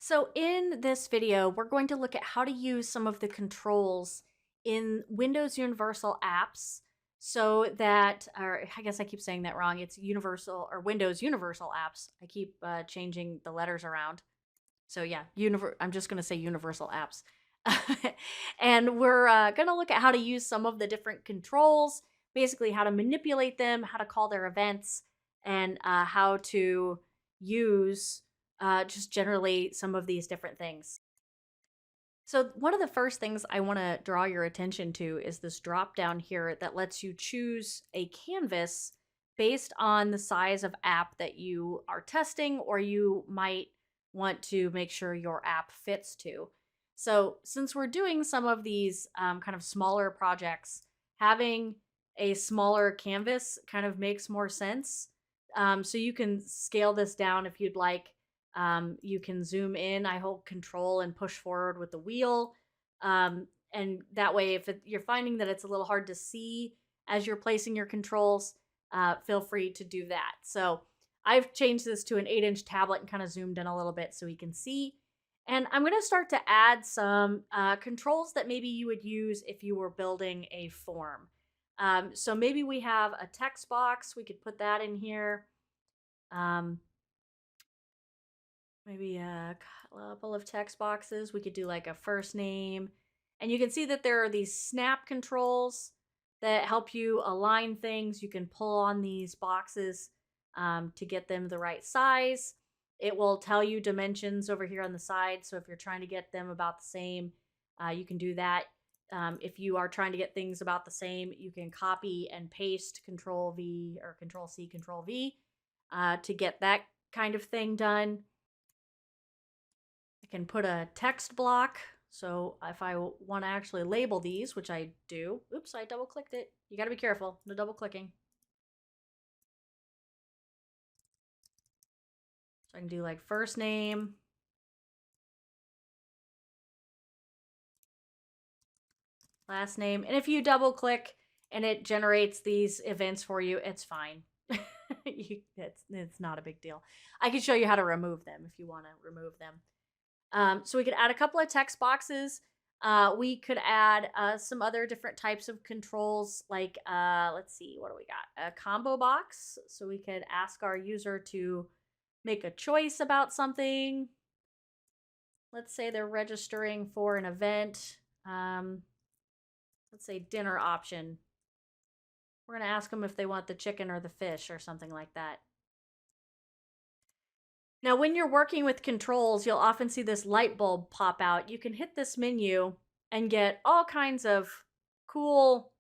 So in this video, we're going to look at how to use some of the controls in Windows Universal Apps so that, or I guess I keep saying that wrong. It's Universal or Windows Universal Apps. I keep changing the letters around. So yeah, I'm just going to say Universal Apps. And we're going to look at how to use some of the different controls, basically how to manipulate them, how to call their events, and how to use just generally some of these different things. So, one of the first things I want to draw your attention to is this drop down here that lets you choose a canvas based on the size of app that you are testing or you might want to make sure your app fits to. So, since we're doing some of these kind of smaller projects, having a smaller canvas kind of makes more sense. So, you can scale this down if you'd like. You can zoom in, I hold control and push forward with the wheel. And that way, if you're finding that it's a little hard to see as you're placing your controls, feel free to do that. So I've changed this to an 8-inch tablet and kind of zoomed in a little bit so we can see. And I'm going to start to add some controls that maybe you would use if you were building a form. So maybe we have a text box. We could put that in here. Um, Maybe a couple of text boxes. We could do like a first name. And you can see that there are these snap controls that help you align things. You can pull on these boxes to get them the right size. It will tell you dimensions over here on the side. So if you're trying to get them about the same, you can do that. If you are trying to get things about the same, you can copy and paste Control V or Control C, Control V to get that kind of thing done. I can put a text block. So if I want to actually label these, which I do, oops, I double clicked it. You got to be careful, no double clicking. So I can do like first name, last name. And if you double click and it generates these events for you, it's fine. It's not a big deal. I can show you how to remove them if you want to remove them. So we could add a couple of text boxes. We could add some other different types of controls, like let's see, what do we got? A combo box. So we could ask our user to make a choice about something. Let's say they're registering for an event. Let's say dinner option. We're going to ask them if they want the chicken or the fish or something like that. Now, when you're working with controls, you'll often see this light bulb pop out. You can hit this menu and get all kinds of cool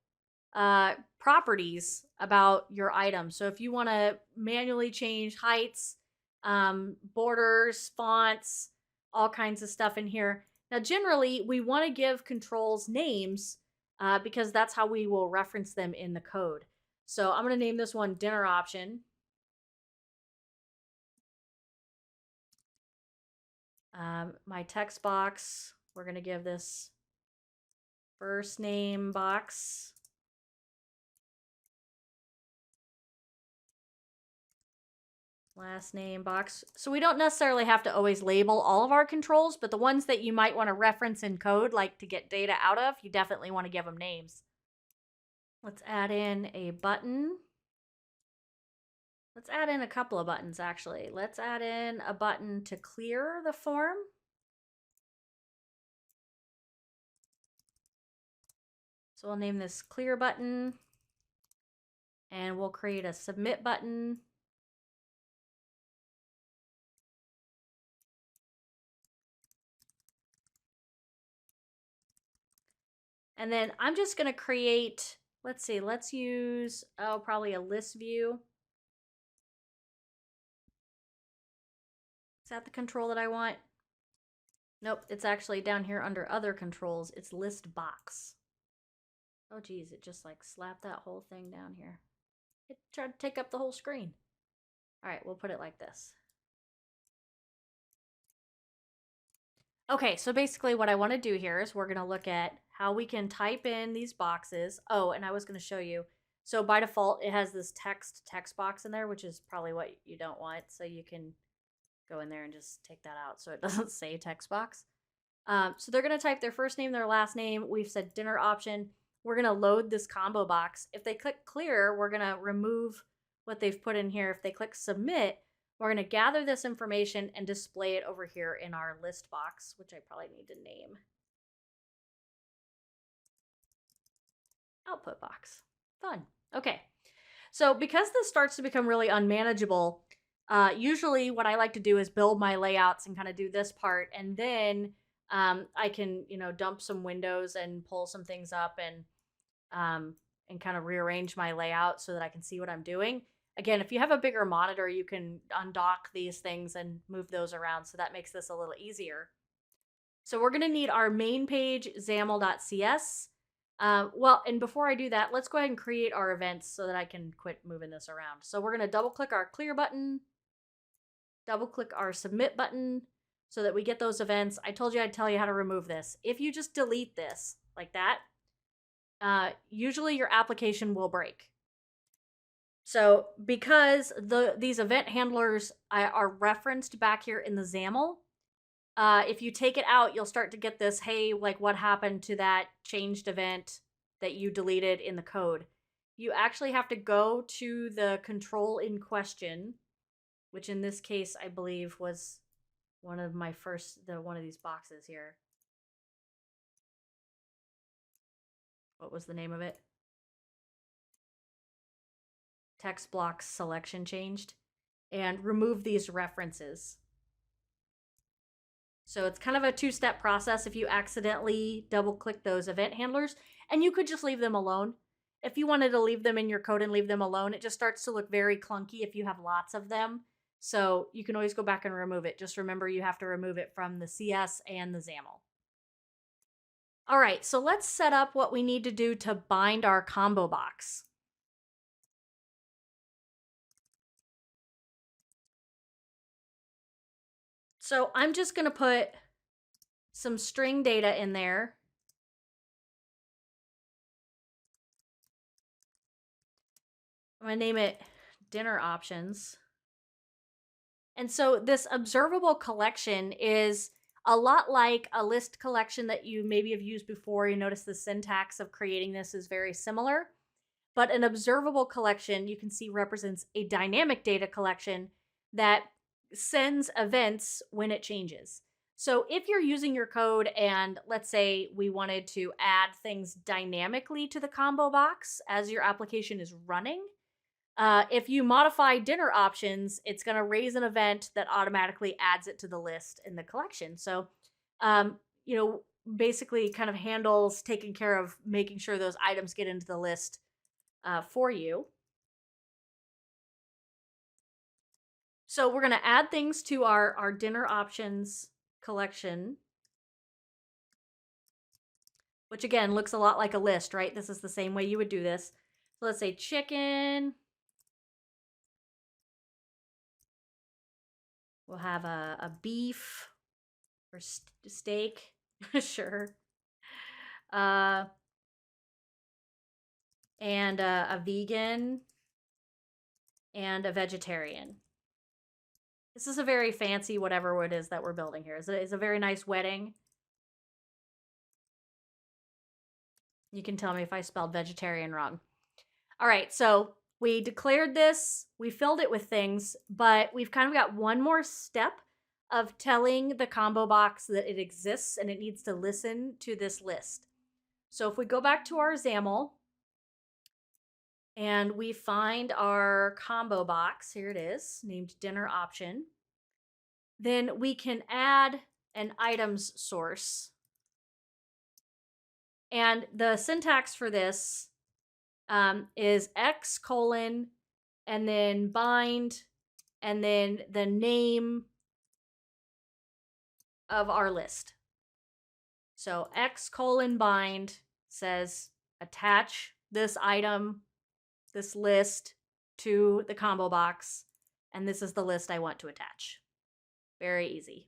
properties about your item. So if you want to manually change heights, borders, fonts, all kinds of stuff in here. Now, generally, we want to give controls names because that's how we will reference them in the code. So I'm going to name this one dinner option. My text box, we're going to give this first name box. Last name box. So we don't necessarily have to always label all of our controls, but the ones that you might want to reference in code, like to get data out of, you definitely want to give them names. Let's add in a button. Let's add in a couple of buttons, actually. Let's add in a button to clear the form. So we'll name this clear button, and we'll create a submit button. And then I'm just going to create, let's see, let's use, probably a list view. Is that the control that I want? Nope, it's actually down here under other controls. It's list box. Oh geez, it just like slapped that whole thing down here. It tried to take up the whole screen. All right, we'll put it like this. Okay, so basically what I want to do here is we're going to look at how we can type in these boxes. Oh, and I was going to show you. So by default, it has this text box in there, which is probably what you don't want. So you can go in there and just take that out so it doesn't say text box. So they're going to type their first name, their last name. We've said dinner option. We're going to load this combo box. If they click clear, we're going to remove what they've put in here. If they click submit, we're going to gather this information and display it over here in our list box, which I probably need to name. Output box. Fun. Okay. So because this starts to become really unmanageable, usually what I like to do is build my layouts and kind of do this part, and then I can, dump some windows and pull some things up and kind of rearrange my layout so that I can see what I'm doing. Again, if you have a bigger monitor, you can undock these things and move those around, so that makes this a little easier. So we're going to need our main page, XAML.cs. And before I do that, let's go ahead and create our events so that I can quit moving this around. So we're going to double click our clear button, double click our submit button so that we get those events. I told you I'd tell you how to remove this. If you just delete this like that, usually your application will break. So because these event handlers are referenced back here in the XAML, if you take it out, you'll start to get this, hey, like what happened to that changed event that you deleted in the code. You actually have to go to the control in question, which in this case, I believe was one of my one of these boxes here. What was the name of it? Text blocks selection changed. And remove these references. So it's kind of a two-step process if you accidentally double-click those event handlers, and you could just leave them alone. If you wanted to leave them in your code and leave them alone, it just starts to look very clunky if you have lots of them. So you can always go back and remove it. Just remember you have to remove it from the CS and the XAML. All right, so let's set up what we need to do to bind our combo box. So I'm just going to put some string data in there. I'm going to name it dinner options. And so this observable collection is a lot like a list collection that you maybe have used before. You notice the syntax of creating this is very similar. But an observable collection, you can see, represents a dynamic data collection that sends events when it changes. So if you're using your code and let's say we wanted to add things dynamically to the combo box as your application is running, if you modify dinner options, it's going to raise an event that automatically adds it to the list in the collection. So, basically kind of handles taking care of making sure those items get into the list for you. So we're going to add things to our dinner options collection, which again looks a lot like a list, right? This is the same way you would do this. So let's say chicken. We'll have a beef or steak, sure. And a vegan and a vegetarian. This is a very fancy whatever it is that we're building here. It's a very nice wedding. You can tell me if I spelled vegetarian wrong. All right, so we declared this, we filled it with things, but we've kind of got one more step of telling the combo box that it exists and it needs to listen to this list. So if we go back to our XAML and we find our combo box, here it is, named dinner option, then we can add an items source. And the syntax for this is X : and then bind and then the name of our list. So X : bind says attach this item, this list to the combo box, and this is the list I want to attach. Very easy.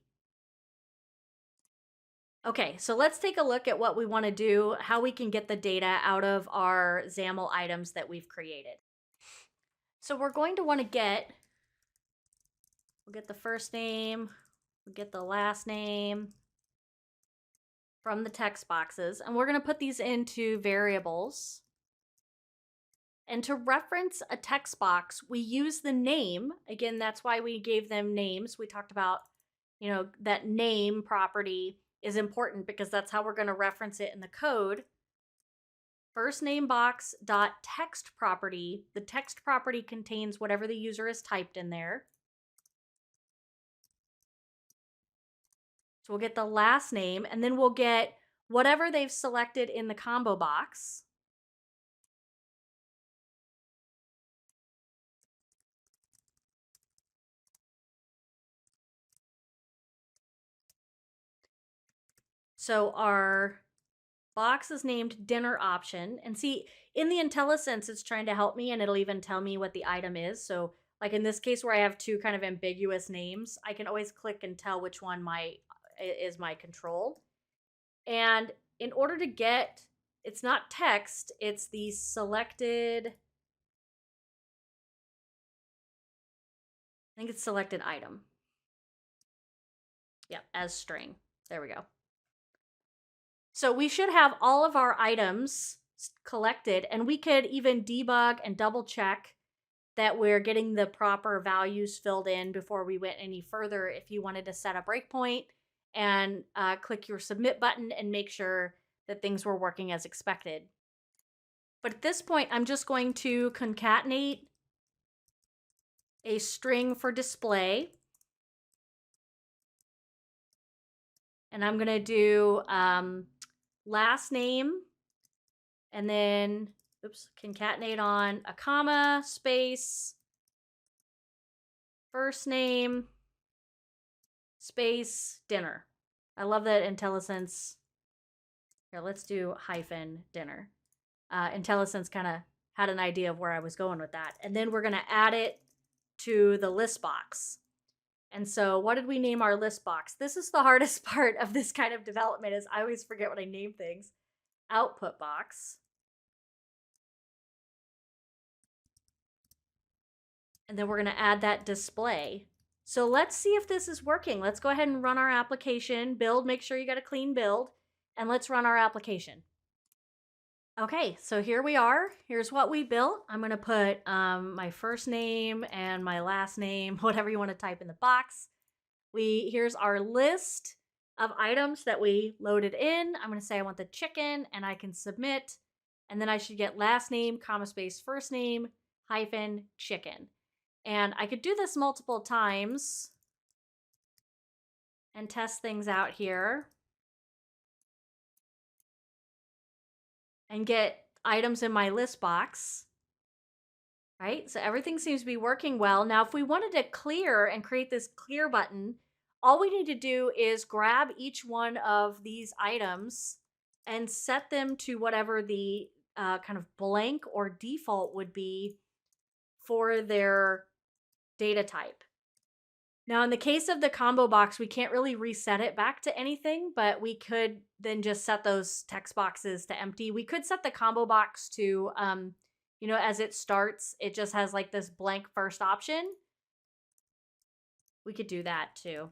Okay, so let's take a look at what we want to do, how we can get the data out of our XAML items that we've created. So we're going to want to get We'll get the first name, we'll get the last name from the text boxes, and we're going to put these into variables. And to reference a text box, we use the name. Again, that's why we gave them names. We talked about, that name property is important because that's how we're going to reference it in the code. First name box dot text property. The text property contains whatever the user has typed in there. So we'll get the last name, and then we'll get whatever they've selected in the combo box. So our box is named dinner option. And see, in the IntelliSense, it's trying to help me, and it'll even tell me what the item is. So like in this case where I have two kind of ambiguous names, I can always click and tell which one is my control. And in order to get, it's not text, it's the selected, I think it's selected item. Yep, as string. There we go. So we should have all of our items collected, and we could even debug and double check that we're getting the proper values filled in before we went any further if you wanted to set a breakpoint and click your submit button and make sure that things were working as expected. But at this point, I'm just going to concatenate a string for display. And I'm going to do last name, and then, concatenate on a comma, space, first name, space, dinner. I love that IntelliSense. Here, let's do hyphen dinner. IntelliSense kind of had an idea of where I was going with that. And then we're going to add it to the list box. And so what did we name our list box? This is the hardest part of this kind of development, is I always forget what I name things. Output box. And then we're going to add that display. So let's see if this is working. Let's go ahead and run our application. Build, make sure you got a clean build. And let's run our application. Okay, so here we are. Here's what we built. I'm going to put my first name and my last name, whatever you want to type in the box. Here's our list of items that we loaded in. I'm going to say I want the chicken, and I can submit. And then I should get last name, comma, space, first name, hyphen, chicken. And I could do this multiple times and test things out here and get items in my list box, right? So everything seems to be working well. Now, if we wanted to clear and create this clear button, all we need to do is grab each one of these items and set them to whatever the kind of blank or default would be for their data type. Now, in the case of the combo box, we can't really reset it back to anything, but we could then just set those text boxes to empty. We could set the combo box to, as it starts, it just has like this blank first option. We could do that too.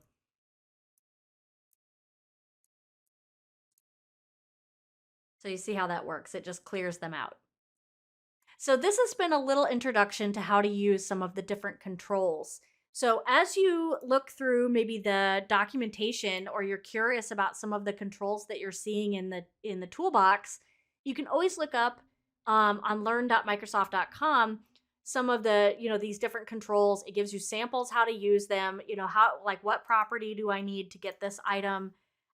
So you see how that works. It just clears them out. So this has been a little introduction to how to use some of the different controls. So as you look through maybe the documentation, or you're curious about some of the controls that you're seeing in the toolbox, you can always look up on learn.microsoft.com some of the, these different controls. It gives you samples how to use them, what property do I need to get this item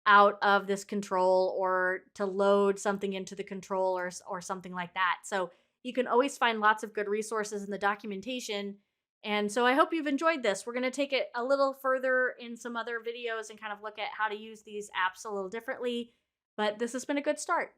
out of this control, or to load something into the control, or something like that. So you can always find lots of good resources in the documentation. And so I hope you've enjoyed this. We're going to take it a little further in some other videos and kind of look at how to use these apps a little differently. But this has been a good start.